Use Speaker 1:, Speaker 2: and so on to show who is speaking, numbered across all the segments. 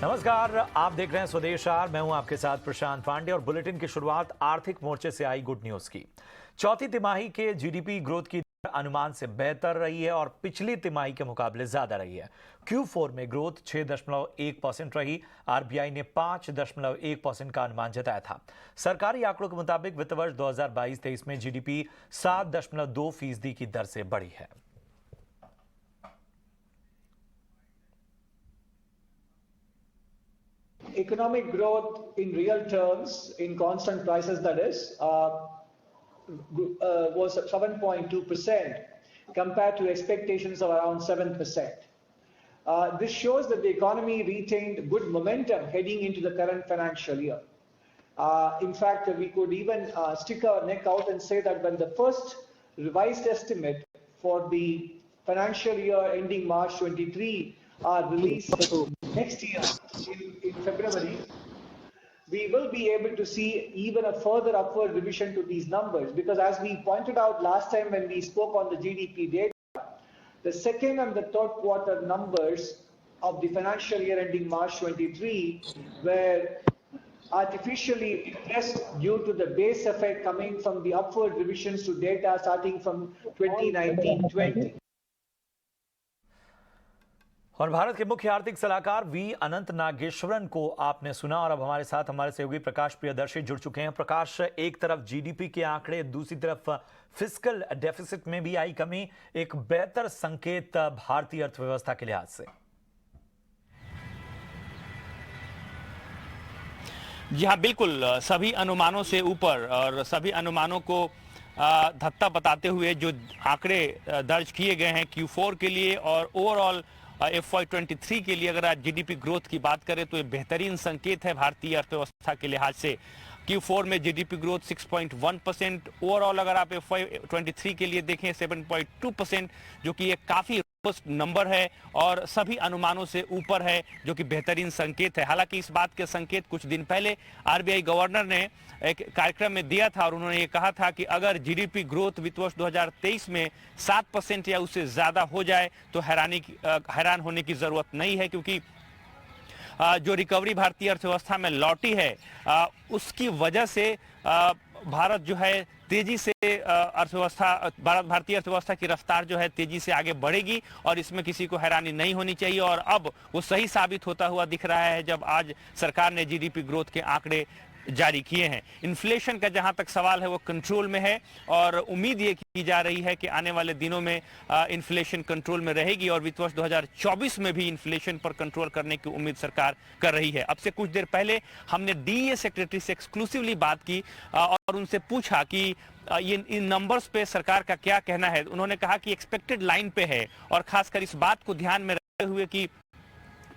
Speaker 1: नमस्कार, आप देख रहे हैं स्वदेश आर। मैं हूं आपके साथ प्रशांत पांडे और बुलेटिन की शुरुआत आर्थिक मोर्चे से आई गुड न्यूज की। चौथी तिमाही के जीडीपी ग्रोथ की दर अनुमान से बेहतर रही है और पिछली तिमाही के मुकाबले ज्यादा रही है। Q4 में ग्रोथ 6.1% रही। आरबीआई ने 5.1% का अनुमान जताया था। सरकारी आंकड़ों के मुताबिक वित्त वर्ष 2022-23 में जीडीपी 7.2% की दर से बढ़ी है।
Speaker 2: Economic growth in real terms, in constant prices that is, was 7.2% compared to expectations of around 7%. This shows that the economy retained good momentum heading into the current financial year. In fact, we could even stick our neck out and say that when the first revised estimate for the financial year ending March 23 are released next year in February, we will be able to see even a further upward revision to these numbers, because as we pointed out last time when we spoke on the GDP data, the second and the third quarter numbers of the financial year ending March 23 were artificially depressed due to the base effect coming from the upward revisions to data starting from 2019-20.
Speaker 1: और भारत के मुख्य आर्थिक सलाहकार we अनंत नागेश्वरन को आपने सुना और अब हमारे साथ हमारे सहयोगी प्रकाश प्रियदर्शी जुड़ चुके हैं। प्रकाश, एक तरफ जीडीपी के आंकड़े, दूसरी तरफ फिस्कल डेफिसिट में भी आई कमी, एक बेहतर संकेत भारतीय अर्थव्यवस्था के लिहाज से।
Speaker 3: जी हाँ, बिल्कुल सभी अनुमानों से ऊपर और सभी अनुमानों को धत्ता बताते हुए जो आंकड़े दर्ज किए गए हैं Q4 के लिए और ओवरऑल FY23 के लिए, अगर आज जीडीपी ग्रोथ की बात करें तो ये बेहतरीन संकेत है भारतीय अर्थव्यवस्था के लिहाज से। Q4 में जीडीपी ग्रोथ 6.1%, ओवरऑल अगर आप FY23 के लिए देखें 7.2%, जो कि एक काफी नंबर है और सभी अनुमानों से ऊपर है, जो कि बेहतरीन संकेत है। हालांकि इस बात के संकेत कुछ दिन पहले आरबीआई गवर्नर ने एक कार्यक्रम में दिया था और उन्होंने ये कहा था कि अगर जीडीपी ग्रोथ वित्त वर्ष 2023 में 7% या उससे ज्यादा हो जाए तो हैरान होने की जरूरत नहीं है, क्योंकि जो रिकवरी भारतीय अर्थव्यवस्था में लौटी है उसकी वजह से भारत जो है तेजी से भारतीय अर्थव्यवस्था की रफ्तार जो है तेजी से आगे बढ़ेगी और इसमें किसी को हैरानी नहीं होनी चाहिए। और अब वो सही साबित होता हुआ दिख रहा है जब आज सरकार ने जीडीपी ग्रोथ के आंकड़े जारी किए हैं। इन्फ्लेशन का जहां तक सवाल है वो कंट्रोल में है और उम्मीद ये की जा रही है कि आने वाले दिनों में इन्फ्लेशन कंट्रोल में रहेगी और वित्त वर्ष 2024 में भी इन्फ्लेशन पर कंट्रोल करने की उम्मीद सरकार कर रही है। अब से कुछ देर पहले हमने डीए सेक्रेटरी से एक्सक्लूसिवली बात की और उनसे पूछा कि ये इन नंबर्स पे सरकार का क्या कहना है। उन्होंने कहा कि एक्सपेक्टेड लाइन पे है और खासकर इस बात को ध्यान में रखते हुए कि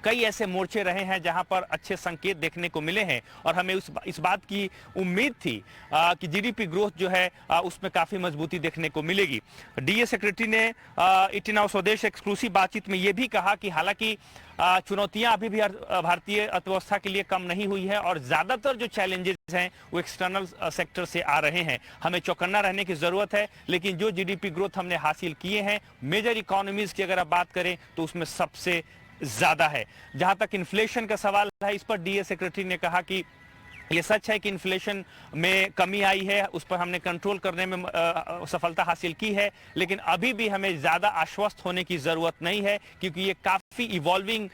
Speaker 3: कई ऐसे मोर्चे रहे हैं जहां पर अच्छे संकेत देखने को मिले हैं और हमें इस बात की उम्मीद थी कि जीडीपी ग्रोथ जो है उसमें काफी मजबूती देखने को मिलेगी। डीए सेक्रेटरी ने इट नाउ स्वदेश एक्सक्लूसिव बातचीत में यह भी कहा कि हालांकि चुनौतियां अभी भी भारतीय अर्थव्यवस्था के लिए कम नहीं हुई है और ज्यादातर जो चैलेंजेस हैं वो एक्सटर्नल सेक्टर से आ रहे हैं। हमें चौकन्ना रहने की जरूरत है, लेकिन जो जीडीपी ग्रोथ हमने हासिल किए हैं मेजर इकोनॉमीज की अगर आप बात करें तो उसमें सबसे ज्यादा है। जहां तक इन्फ्लेशन का सवाल है, इस पर डीए सेक्रेटरी ने कहा कि ये सच है कि इन्फ्लेशन में कमी आई है, उस पर हमने कंट्रोल करने में सफलता हासिल की है, लेकिन अभी भी हमें ज्यादा आश्वस्त होने की जरूरत नहीं है क्योंकि ये काफी इवॉल्विंग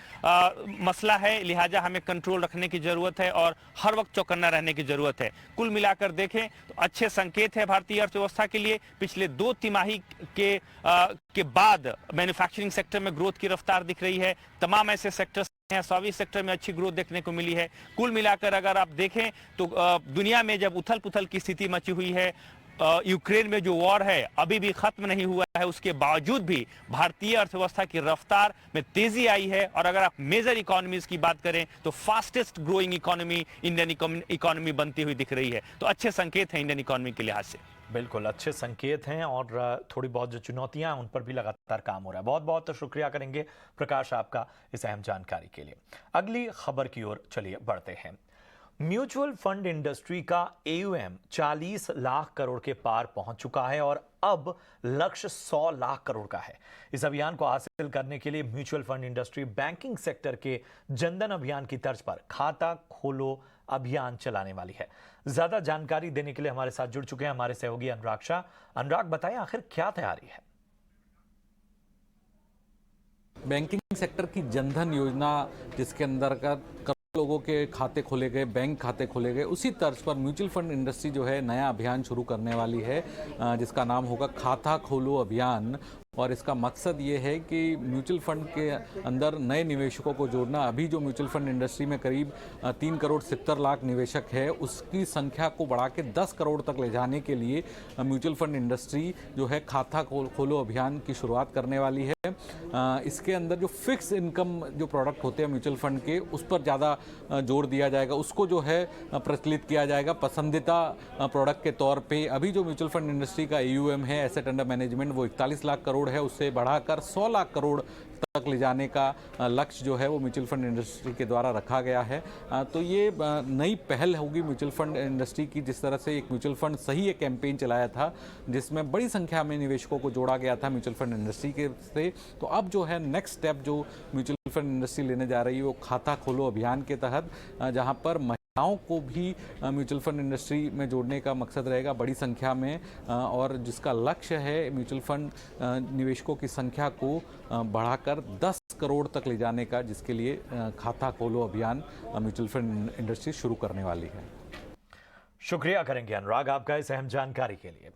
Speaker 3: मसला है, लिहाजा हमें कंट्रोल रखने की जरूरत है और हर वक्त चौकन्ना रहने की जरूरत है। कुल मिलाकर देखें तो अच्छे संकेत है भारतीय अर्थव्यवस्था के लिए। पिछले 2 तिमाही के बाद मैन्युफैक्चरिंग सेक्टर में ग्रोथ की रफ्तार दिख रही है। तमाम ऐसे सेक्टर्स हैं, सर्विस सेक्टर में अच्छी ग्रोथ देखने को मिली है। कुल मिलाकर अगर आप देखें तो दुनिया में जब उथल पुथल की स्थिति मची हुई है, यूक्रेन में जो वॉर है अभी भी खत्म नहीं हुआ है, उसके बावजूद भी भारतीय अर्थव्यवस्था की रफ्तार में तेजी आई है। और अगर आप मेजर इकोनॉमीज की बात करें तो fastest growing economy Indian economy बनती हुई दिख रही है। तो अच्छे संकेत हैं इंडियन इकोनॉमी के लिहाज से।
Speaker 1: बिल्कुल अच्छे संकेत हैं और थोड़ी बहुत जो चुनौतियां हैं उन पर भी लगातार काम हो रहा है। बहुत बहुत शुक्रिया करेंगे प्रकाश आपका इस अहम जानकारी के लिए। अगली खबर की ओर चलिए बढ़ते हैं। म्यूचुअल फंड इंडस्ट्री का AUM 40 लाख करोड़ के पार पहुंच चुका है और अब लक्ष्य 100 लाख करोड़ का है। इस अभियान को हासिल करने के लिए mutual fund industry banking sector के जनधन अभियान की तर्ज पर खाता खोलो अभियान चलाने वाली है। ज्यादा जानकारी देने के लिए हमारे साथ जुड़ चुके हैं हमारे सहयोगी अनुराग शाह। अनुराग, बताएं आखिर क्या तैयारी है?
Speaker 4: बैंकिंग सेक्टर की जनधन योजना, जिसके अंतर्गत करोड़ों लोगों के खाते खोले गए, बैंक खाते खोले गए, उसी तर्ज पर म्यूचुअल फंड इंडस्ट्री जो है नया अभियान शुरू करने वाली है, जिसका नाम होगा खाता खोलो अभियान। और इसका मकसद ये है कि म्यूचुअल फंड के अंदर नए निवेशकों को जोड़ना। अभी जो म्यूचुअल फंड इंडस्ट्री में करीब 3 करोड़ 70 लाख निवेशक है, उसकी संख्या को बढ़ा के 10 करोड़ तक ले जाने के लिए म्यूचुअल फंड इंडस्ट्री जो है खाता खोलो अभियान की शुरुआत करने वाली है। इसके अंदर जो फिक्स इनकम जो प्रोडक्ट होते हैं म्यूचुअल फंड के, उस पर ज़्यादा जोर दिया जाएगा, उसको जो है प्रचलित किया जाएगा पसंदीदा प्रोडक्ट के तौर पे। अभी जो म्यूचुअल फंड इंडस्ट्री का AUM है, एसेट अंडर मैनेजमेंट, वो 41 लाख करोड़ है, उससे बढ़ाकर 100 लाख करोड़ तक ले जाने का लक्ष्य जो है वो म्यूचुअल फंड इंडस्ट्री के द्वारा रखा गया है। तो ये नई पहल होगी म्यूचुअल फंड इंडस्ट्री की। जिस तरह से एक म्यूचुअल फंड सही एक कैंपेन चलाया था जिसमें बड़ी संख्या में निवेशकों को जोड़ा गया था म्यूचुअल फंड इंडस्ट्री के से, तो अब जो है नेक्स्ट स्टेप जो म्यूचुअल फंड इंडस्ट्री लेने जा रही है वो खाता खोलो अभियान के तहत, जहाँ पर महिलाओं को भी म्यूचुअल फंड इंडस्ट्री में जोड़ने का मकसद रहेगा बड़ी संख्या में, और जिसका लक्ष्य है म्यूचुअल फंड निवेशकों की संख्या को बढ़ाकर 10 करोड़ तक ले जाने का, जिसके लिए खाता खोलो अभियान म्यूचुअल फंड इंडस्ट्री शुरू करने वाली है।
Speaker 1: शुक्रिया करेंगे अनुराग आपका इस अहम जानकारी के लिए।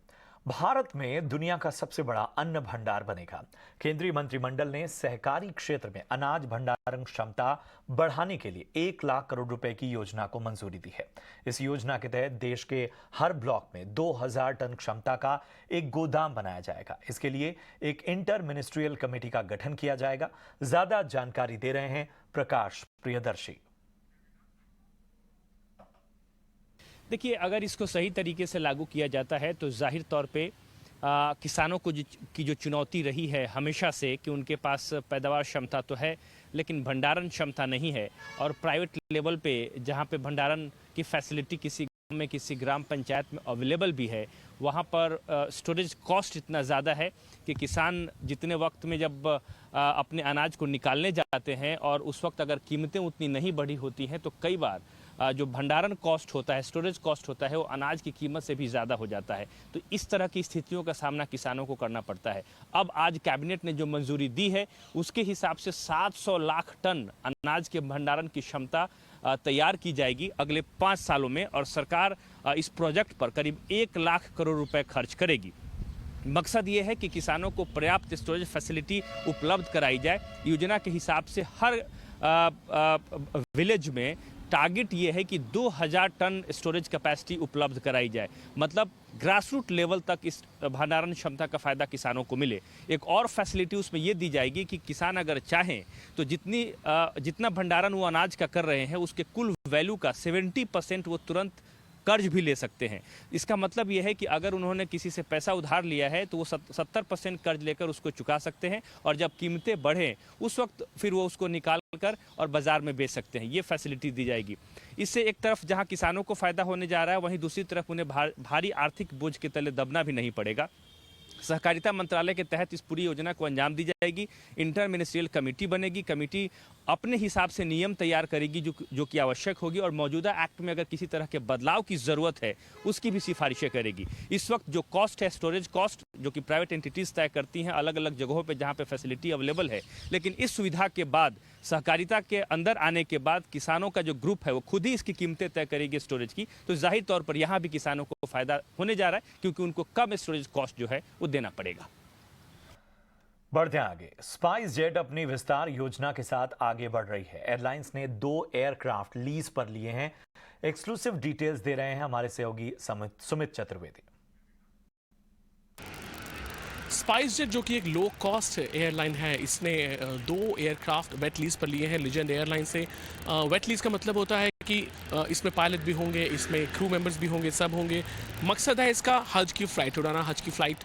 Speaker 1: भारत में दुनिया का सबसे बड़ा अन्न भंडार बनेगा। केंद्रीय मंत्रिमंडल ने सहकारी क्षेत्र में अनाज भंडारण क्षमता बढ़ाने के लिए 1 लाख करोड़ रुपए की योजना को मंजूरी दी है। इस योजना के तहत देश के हर ब्लॉक में 2000 टन क्षमता का एक गोदाम बनाया जाएगा। इसके लिए एक इंटर मिनिस्ट्रियल कमेटी का गठन किया जाएगा। ज्यादा जानकारी दे रहे हैं प्रकाश प्रियदर्शी।
Speaker 3: देखिए, अगर इसको सही तरीके से लागू किया जाता है तो जाहिर तौर पे किसानों को की जो चुनौती रही है हमेशा से कि उनके पास पैदावार क्षमता तो है लेकिन भंडारण क्षमता नहीं है, और प्राइवेट लेवल पे जहाँ पे भंडारण की फैसिलिटी किसी गांव में, किसी ग्राम पंचायत में अवेलेबल भी है, वहाँ पर स्टोरेज कॉस्ट इतना ज़्यादा है कि किसान जितने वक्त में जब अपने अनाज को निकालने जाते हैं और उस वक्त अगर कीमतें उतनी नहीं बढ़ी होती हैं तो कई बार जो भंडारण कॉस्ट होता है, स्टोरेज कॉस्ट होता है, वो अनाज की कीमत से भी ज़्यादा हो जाता है। तो इस तरह की स्थितियों का सामना किसानों को करना पड़ता है। अब आज कैबिनेट ने जो मंजूरी दी है उसके हिसाब से 700 लाख टन अनाज के भंडारण की क्षमता तैयार की जाएगी अगले 5 सालों में, और सरकार इस प्रोजेक्ट पर करीब 1 लाख करोड़ रुपए खर्च करेगी। मकसद ये है कि किसानों को पर्याप्त स्टोरेज फैसिलिटी उपलब्ध कराई जाए। योजना के हिसाब से हर विलेज में टारगेट ये है कि 2000 टन स्टोरेज कैपेसिटी उपलब्ध कराई जाए, मतलब ग्रासरूट लेवल तक इस भंडारण क्षमता का फायदा किसानों को मिले। एक और फैसिलिटी उसमें ये दी जाएगी कि किसान अगर चाहें तो जितना भंडारण वो अनाज का कर रहे हैं उसके कुल वैल्यू का 70% वो तुरंत कर्ज भी ले सकते हैं। इसका मतलब ये है कि अगर उन्होंने किसी से पैसा उधार लिया है तो वो 70% कर्ज लेकर उसको चुका सकते हैं, और जब कीमतें बढ़ें उस वक्त फिर वो उसको निकाल कर और बाजार में बेच सकते हैं। ये फैसिलिटी दी जाएगी। इससे एक तरफ जहां किसानों को फायदा होने जा रहा है, वहीं दूसरी तरफ उन्हें भारी आर्थिक बोझ के तले दबना भी नहीं पड़ेगा। सहकारिता मंत्रालय के तहत इस पूरी योजना को अंजाम दी जाएगी। इंटर मिनिस्ट्रियल कमेटी बनेगी। कमेटी अपने हिसाब से नियम तैयार करेगी जो कि आवश्यक होगी, और मौजूदा एक्ट में अगर किसी तरह के बदलाव की ज़रूरत है उसकी भी सिफारिशें करेगी। इस वक्त जो कॉस्ट है, स्टोरेज कॉस्ट, जो कि प्राइवेट एंटिटीज़ तय करती हैं अलग अलग जगहों पे जहां पे फैसिलिटी अवेलेबल है, लेकिन इस सुविधा के बाद सहकारिता के अंदर आने के बाद किसानों का जो ग्रुप है वो खुद ही इसकी कीमतें तय करेगी स्टोरेज की। तो जाहिर तौर पर यहाँ भी किसानों को फायदा होने जा रहा है, क्योंकि उनको कम स्टोरेज कॉस्ट जो है वो देना पड़ेगा।
Speaker 1: बढ़ते हैं आगे। स्पाइस जेट अपनी विस्तार योजना के साथ आगे बढ़ रही है। एयरलाइंस ने 2 एयरक्राफ्ट लीज पर लिए हैं। एक्सक्लूसिव डिटेल्स दे रहे हैं हमारे सहयोगी सुमित चतुर्वेदी।
Speaker 5: स्पाइस जेट जो कि एक लो कॉस्ट एयरलाइन है, इसने 2 एयरक्राफ्ट वेट लीज पर लिए हैं लीजेंड एयरलाइन से। वेट लीज का मतलब होता है कि इसमें पायलट भी होंगे, इसमें क्रू मेंबर्स भी होंगे, सब होंगे। मकसद है इसका हज की फ़्लाइट उड़ाना। हज की फ़्लाइट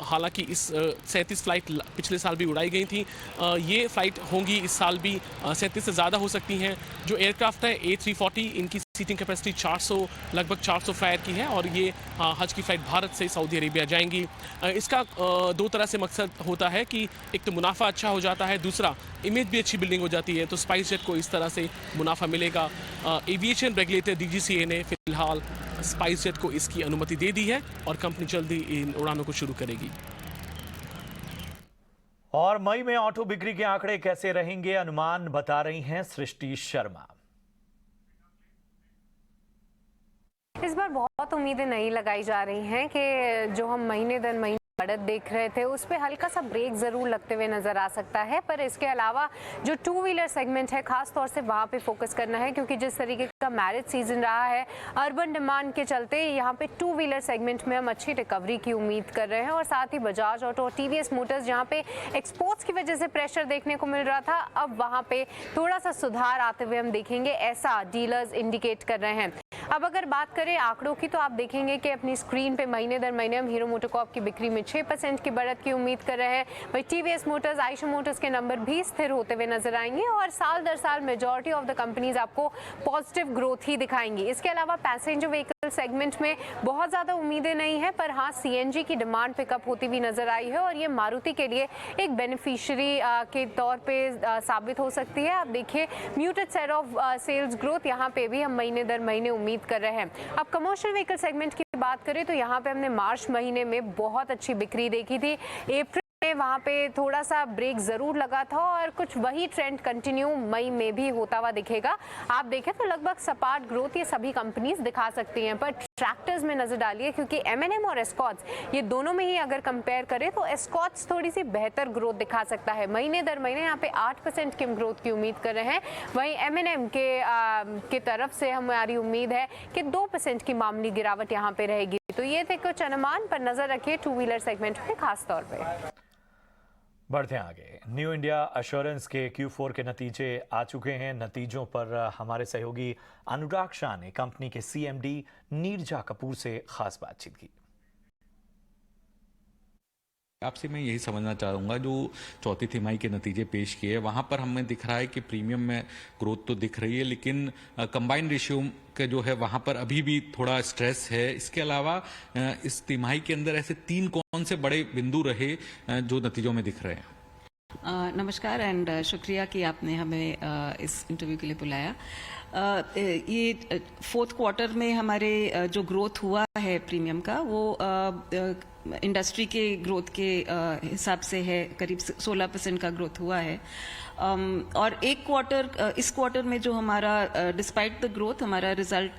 Speaker 5: हालांकि इस 37 फ़्लाइट पिछले साल भी उड़ाई गई थी, ये फ़्लाइट होंगी इस साल भी 37 से ज़्यादा हो सकती हैं। जो एयरक्राफ्ट है A340, इनकी सीटिंग कैपेसिटी 400 लगभग 400 फ्लायर की है और ये हज की फ़्लाइट भारत से सऊदी अरेबिया जाएंगी। इसका दो तरह से मकसद होता है कि एक तो मुनाफा अच्छा हो जाता है, दूसरा इमेज भी अच्छी बिल्डिंग हो जाती है। तो स्पाइस जेट को इस तरह से मुनाफा मिलेगा। एविएशन रेगुलेटर DGCA ने फिलहाल स्पाइस जेट को इसकी अनुमति दे दी है और कंपनी जल्दी इन उड़ानों को शुरू करेगी।
Speaker 1: और मई में ऑटो बिक्री के आंकड़े कैसे रहेंगे, अनुमान बता रही हैं सृष्टि शर्मा।
Speaker 6: इस बार बहुत उम्मीदें नहीं लगाई जा रही हैं कि जो हम महीने दर महीने बढ़त देख रहे थे उस पे हल्का सा ब्रेक जरूर लगते हुए नजर आ सकता है। पर इसके अलावा जो टू व्हीलर सेगमेंट है खास तौर से वहां पे फोकस करना है, क्योंकि जिस तरीके का मैरिज सीजन रहा है अर्बन डिमांड के चलते यहाँ पे टू व्हीलर सेगमेंट में हम अच्छी रिकवरी की उम्मीद कर रहे हैं। और साथ ही बजाज ऑटो और TVS मोटर्स जहाँ पे एक्सपोर्ट्स की वजह से प्रेशर देखने को मिल रहा था, अब वहाँ पे थोड़ा सा सुधार आते हुए हम देखेंगे, ऐसा डीलर्स इंडिकेट कर रहे हैं। अब अगर बात करें आंकड़ों की तो आप देखेंगे कि अपनी स्क्रीन पे महीने दर महीने हम हीरो मोटोकॉर्प की बिक्री में 6% की बढ़त की उम्मीद कर रहे हैं। वही TVS मोटर्स, आयशर मोटर्स के नंबर भी स्थिर होते हुए नजर आएंगे और साल दर साल मेजॉरिटी ऑफ द कंपनीज आपको पॉजिटिव ग्रोथ ही दिखाएंगी। इसके अलावा पैसेंजर व्हीकल सेगमेंट में बहुत ज्यादा उम्मीदें नहीं है, पर हाँ CNG की डिमांड पिकअप होती हुई नजर आई है और ये मारुति के लिए एक बेनिफिशियरी के तौर पे साबित हो सकती है। आप देखिए muted set of sales growth यहाँ पे भी हम महीने दर महीने उम्मीद कर रहे हैं। अब कमर्शियल व्हीकल सेगमेंट की बात करें तो यहाँ पे हमने मार्च महीने में बहुत अच्छी बिक्री देखी थी। अप्रैल में वहाँ पे थोड़ा सा ब्रेक जरूर लगा था और कुछ वही ट्रेंड कंटिन्यू मई में भी होता हुआ दिखेगा। आप देखें तो लगभग सपाट ग्रोथ ये सभी कंपनीज दिखा सकती हैं, पर ट्रैक्टर्स में नजर डालिए क्योंकि M&M और एस्कॉर्ट्स ये दोनों में ही अगर कंपेयर करें तो एस्कॉर्ट्स थोड़ी सी बेहतर ग्रोथ दिखा सकता है। महीने दर महीने यहाँ पे 8% की ग्रोथ की उम्मीद कर रहे हैं। वहीं M&M के तरफ से हमारी उम्मीद है कि 2% की मामूली गिरावट यहाँ पे रहेगी। तो ये थे कुछ अनुमान, पर नजर रखिए टू व्हीलर सेगमेंट में खास तौर पर।
Speaker 1: बढ़ते हैं आगे। न्यू इंडिया एश्योरेंस के Q4 के नतीजे आ चुके हैं। नतीजों पर हमारे सहयोगी अनुराग शाह ने कंपनी के CMD नीरजा कपूर से खास बातचीत की।
Speaker 4: आपसे मैं यही समझना चाहूँगा, जो चौथी तिमाही के नतीजे पेश किए वहाँ पर हमें दिख रहा है कि प्रीमियम में ग्रोथ तो दिख रही है, लेकिन कंबाइंड रेशियो का जो है वहाँ पर अभी भी थोड़ा स्ट्रेस है। इसके अलावा इस तिमाही के अंदर ऐसे 3 कौन से बड़े बिंदु रहे जो नतीजों में दिख रहे हैं?
Speaker 7: नमस्कार एंड शुक्रिया कि आपने हमें इस इंटरव्यू के लिए बुलाया। ये फोर्थ क्वार्टर में हमारे जो ग्रोथ हुआ है प्रीमियम का वो इंडस्ट्री के ग्रोथ के हिसाब से है, करीब 16% का ग्रोथ हुआ है। और एक क्वार्टर, इस क्वार्टर में जो हमारा डिस्पाइट द ग्रोथ हमारा रिजल्ट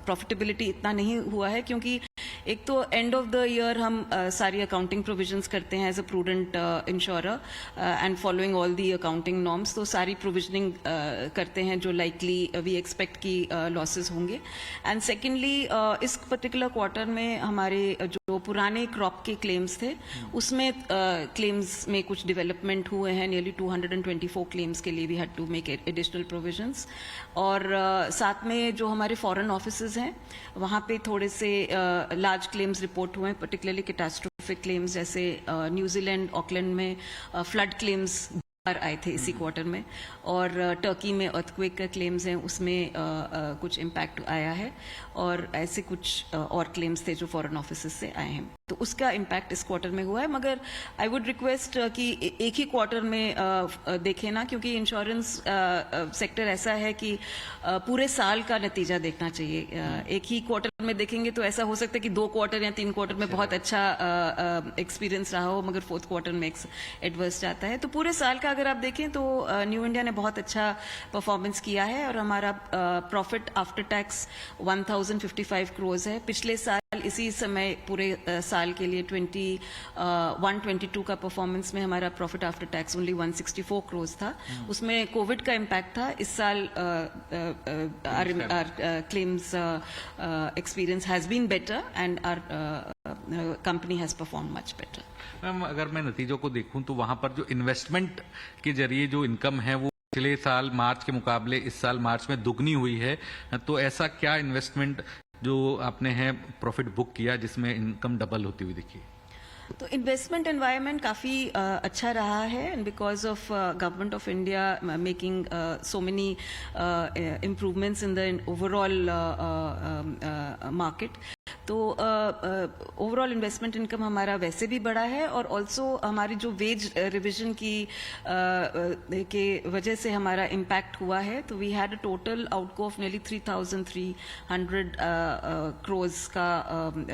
Speaker 7: प्रॉफिटेबिलिटी इतना नहीं हुआ है, क्योंकि एक तो एंड ऑफ द ईयर हम सारी अकाउंटिंग प्रोविजंस करते हैं as a prudent insurer and following all the accounting norms, तो सारी प्रोविजनिंग करते हैं जो लाइकली वी एक्सपेक्ट की लॉसेस होंगे। एंड सेकेंडली इस पर्टिकुलर क्वार्टर में हमारे जो पुराने क्रॉप के क्लेम्स थे उसमें क्लेम्स में कुछ डेवलपमेंट हुए हैं। नियरली 224 क्लेम्स के लिए we had to make additional provisions. और साथ में जो हमारे फॉरेन ऑफिसेज हैं वहाँ पे थोड़े से लार्ज क्लेम्स रिपोर्ट हुए हैं, पर्टिकुलरली कैटास्ट्रोफिक क्लेम्स, जैसे न्यूजीलैंड ऑकलैंड में फ्लड क्लेम्स आए थे इसी क्वार्टर में, और टर्की में अर्थक्वेक का क्लेम्स हैं उसमें कुछ इम्पैक्ट आया है, और ऐसे कुछ और क्लेम्स थे जो फॉरेन ऑफिसेज से आए हैं, तो उसका इम्पैक्ट इस क्वार्टर में हुआ है। मगर आई वुड रिक्वेस्ट कि एक ही क्वार्टर में देखें ना, क्योंकि इंश्योरेंस सेक्टर ऐसा है कि पूरे साल का नतीजा देखना चाहिए। एक ही क्वार्टर में देखेंगे तो ऐसा हो सकता है कि 2 क्वार्टर या 3 क्वार्टर में बहुत अच्छा एक्सपीरियंस रहा हो, मगर 4th क्वार्टर में एडवर्स जाता है। तो पूरे साल का अगर आप देखें तो न्यू इंडिया ने बहुत अच्छा परफॉर्मेंस किया है और हमारा प्रॉफिट आफ्टर टैक्स 1055 करोड़ है। पिछले साल इसी समय पूरे साल के लिए 122 का परफॉर्मेंस में हमारा profit after tax only 164 crore था। उसमें कोविड का इम्पैक्ट था। इस साल claims experience has been better and our company has perform much better.
Speaker 4: Ma'am, अगर मैं नतीजों को देखूं तो वहां पर जो इन्वेस्टमेंट के जरिए जो इनकम है वो पिछले साल मार्च के मुकाबले इस साल मार्च में दुगनी हुई है। तो ऐसा क्या इन्वेस्टमेंट जो आपने है प्रॉफिट बुक किया जिसमें इनकम डबल होती हुई दिखी?
Speaker 7: तो इन्वेस्टमेंट एनवायरनमेंट काफ़ी अच्छा रहा है and because of government of India making so many improvements in the overall market, तो ओवरऑल इन्वेस्टमेंट इनकम हमारा वैसे भी बढ़ा है और ऑल्सो हमारी जो वेज रिविजन की के वजह से हमारा इम्पैक्ट हुआ है। तो we had a total outgo of nearly 3,300 crores का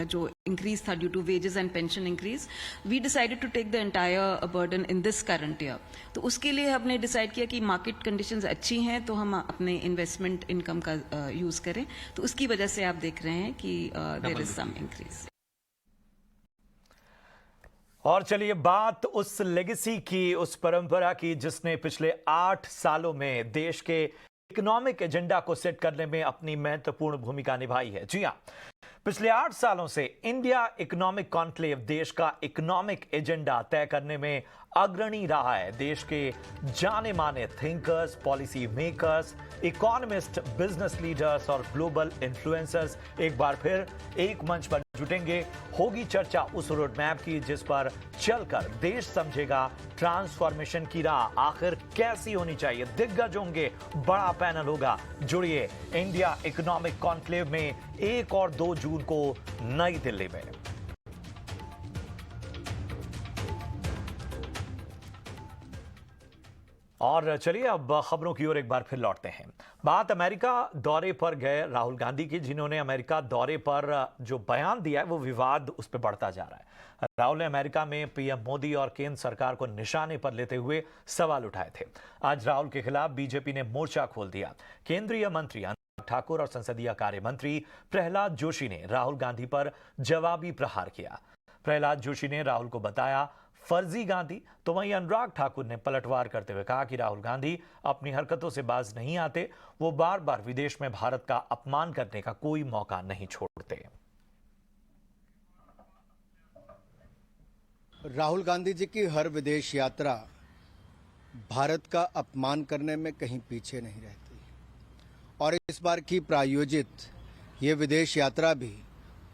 Speaker 7: जो इंक्रीज था due to wages and pension increase. We decided to take the entire burden in this current year. तो उसके लिए हमने डिसाइड किया कि मार्केट कंडीशंस अच्छी हैं तो हम अपने इन्वेस्टमेंट इनकम का यूज करें, तो उसकी वजह से आप देख रहे हैं कि देयर इज सम इंक्रीज।
Speaker 1: और चलिए बात उस लेगेसी की, उस परंपरा की जिसने पिछले 8 सालों में देश के इकोनॉमिक एजेंडा को सेट करने में अपनी महत्वपूर्ण भूमिका निभाई है। जी हां, पिछले 8 सालों से इंडिया इकोनॉमिक कॉन्क्लेव देश का इकोनॉमिक एजेंडा तय करने में अग्रणी रहा है। देश के जाने माने thinkers, policy makers, economist, business leaders और ग्लोबल इन्फ्लुएंसर्स एक बार फिर एक मंच पर जुटेंगे। होगी चर्चा उस रोड मैप की जिस पर चलकर देश समझेगा ट्रांसफॉर्मेशन की राह आखिर कैसी होनी चाहिए। दिग्गज होंगे, बड़ा पैनल होगा। जुड़िए इंडिया इकोनॉमिक कॉन्क्लेव में 1 और 2 जून को नई दिल्ली में। और चलिए अब खबरों की ओर एक बार फिर लौटते हैं। बात अमेरिका दौरे पर गए राहुल गांधी की, जिन्होंने अमेरिका दौरे पर जो बयान दिया है वो विवाद उस पर बढ़ता जा रहा है। राहुल ने अमेरिका में पीएम मोदी और केंद्र सरकार को निशाने पर लेते हुए सवाल उठाए थे। आज राहुल के खिलाफ बीजेपी ने मोर्चा खोल दिया। केंद्रीय मंत्री अनुराग ठाकुर और संसदीय कार्य मंत्री प्रहलाद जोशी ने राहुल गांधी पर जवाबी प्रहार किया। प्रहलाद जोशी ने राहुल को बताया फर्जी गांधी, तो वहीं अनुराग ठाकुर ने पलटवार करते हुए कहा कि राहुल गांधी अपनी हरकतों से बाज नहीं आते, वो बार बार विदेश में भारत का अपमान करने का कोई मौका नहीं छोड़ते।
Speaker 8: राहुल गांधी जी की हर विदेश यात्रा भारत का अपमान करने में कहीं पीछे नहीं रहती और इस बार की प्रायोजित ये विदेश यात्रा भी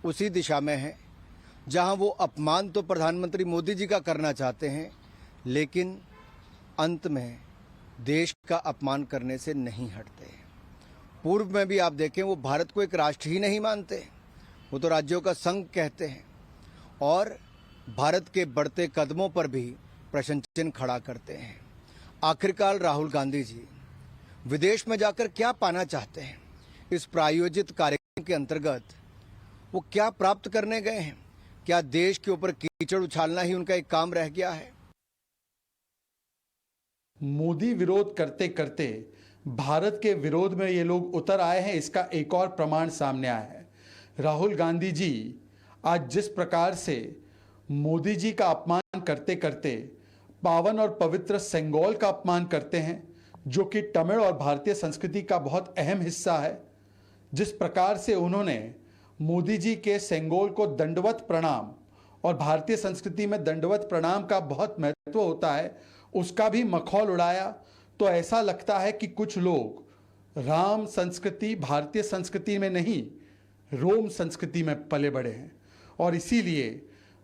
Speaker 8: उसी दिशा में है जहां वो अपमान तो प्रधानमंत्री मोदी जी का करना चाहते हैं, लेकिन अंत में देश का अपमान करने से नहीं हटते। पूर्व में भी आप देखें, वो भारत को एक राष्ट्र ही नहीं मानते, वो तो राज्यों का संघ कहते हैं और भारत के बढ़ते कदमों पर भी प्रश्न चिन्ह खड़ा करते हैं। आखिरकार राहुल गांधी जी विदेश में जाकर क्या पाना चाहते हैं? इस प्रायोजित कार्यक्रम के अंतर्गत वो क्या प्राप्त करने गए हैं? क्या देश के ऊपर कीचड़ उछालना ही उनका एक काम रह गया है?
Speaker 9: मोदी विरोध करते करते भारत के विरोध में ये लोग उतर आए हैं, इसका एक और प्रमाण सामने आया है। राहुल गांधी जी आज जिस प्रकार से मोदी जी का अपमान करते करते पावन और पवित्र सेंगोल का अपमान करते हैं, जो कि तमिल और भारतीय संस्कृति का बहुत अहम हिस्सा है, जिस प्रकार से उन्होंने मोदी जी के सेंगोल को दंडवत प्रणाम, और भारतीय संस्कृति में दंडवत प्रणाम का बहुत महत्व होता है, उसका भी मखौल उड़ाया, तो ऐसा लगता है कि कुछ लोग राम संस्कृति, भारतीय संस्कृति में नहीं, रोम संस्कृति में पले बड़े हैं और इसीलिए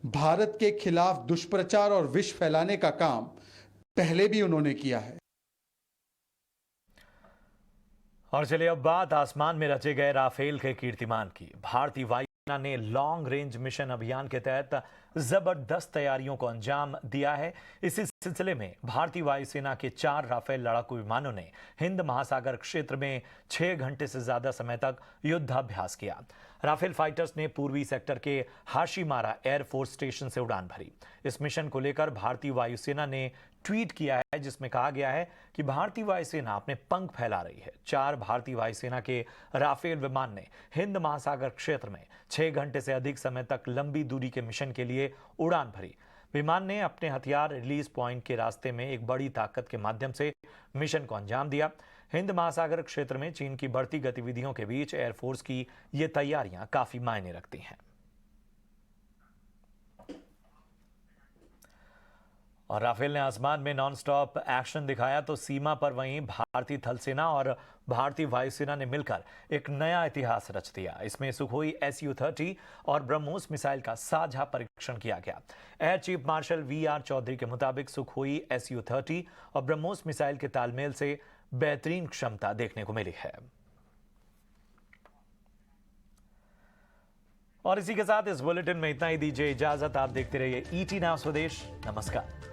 Speaker 9: भारत के खिलाफ दुष्प्रचार और विष फैलाने का काम पहले भी उन्होंने किया है।
Speaker 1: और चलिए अब बात आसमान में रचे गए राफेल के कीर्तिमान की। भारतीय वायुसेना ने लॉन्ग रेंज मिशन अभियान के तहत जबरदस्त तैयारियों को अंजाम दिया है। इसी सिलसिले में भारतीय वायुसेना के 4 राफेल लड़ाकू विमानों ने हिंद महासागर क्षेत्र में 6 घंटे से ज्यादा समय तक युद्धाभ्यास किया। राफेल फाइटर्स ने पूर्वी सेक्टर के हाशीमारा एयरफोर्स स्टेशन से उड़ान भरी। इस मिशन को लेकर भारतीय वायुसेना ने ट्वीट किया है, जिसमें कहा गया है कि भारतीय वायुसेना अपने पंख फैला रही है। 4 भारतीय वायुसेना के राफेल विमान ने हिंद महासागर क्षेत्र में 6 घंटे से अधिक समय तक लंबी दूरी के मिशन के लिए उड़ान भरी। विमान ने अपने हथियार रिलीज पॉइंट के रास्ते में एक बड़ी ताकत के माध्यम से मिशन को अंजाम दिया। हिंद महासागर क्षेत्र में चीन की बढ़ती गतिविधियों के बीच एयरफोर्स की ये तैयारियां काफी मायने रखती हैं। और राफेल ने आसमान में नॉनस्टॉप एक्शन दिखाया तो सीमा पर वहीं भारतीय थल सेना और भारतीय वायुसेना ने मिलकर एक नया इतिहास रच दिया। इसमें सुखोई Su-30 और ब्रह्मोस मिसाइल का साझा परीक्षण किया गया। Air chief marshal VR Chaudhary के मुताबिक सुखोई Su-30 और ब्रह्मोस मिसाइल के तालमेल से बेहतरीन क्षमता देखने को मिली है। और इसी के साथ इस बुलेटिन में इतना ही। दीजिए इजाजत। आप देखते रहिए ET नाउ स्वदेश। नमस्कार।